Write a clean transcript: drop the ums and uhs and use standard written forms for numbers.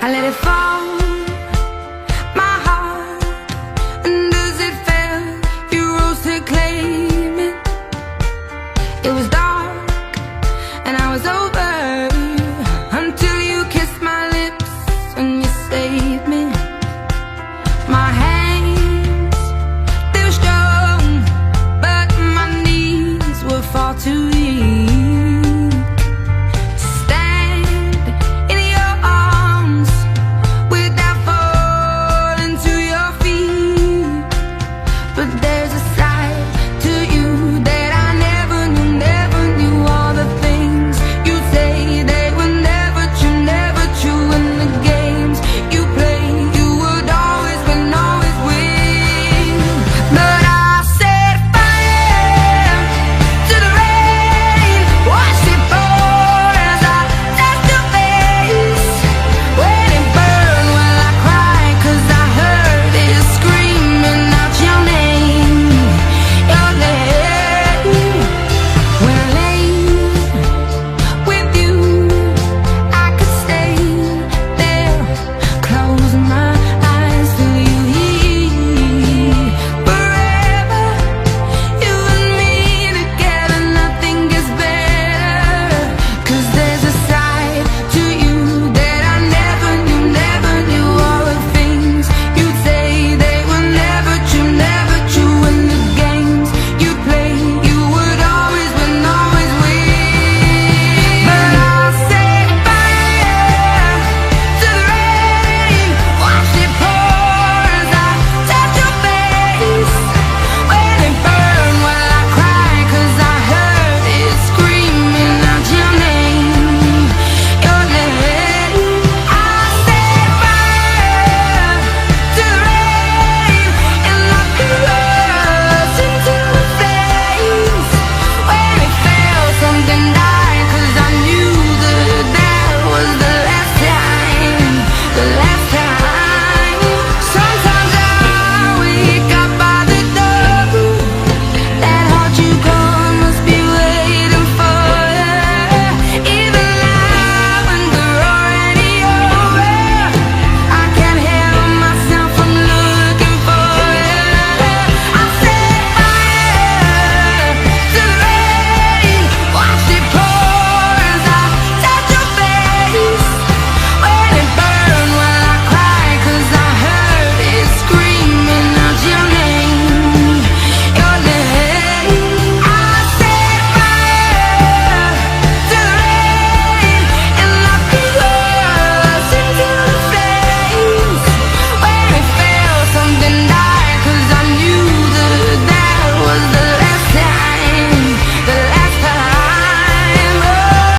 I let it fall, my heart, and as it fell, you rose to claim it. It was dark, and I was over, until you kissed my lips and you saved me. My hands, they were strong, but my knees were far too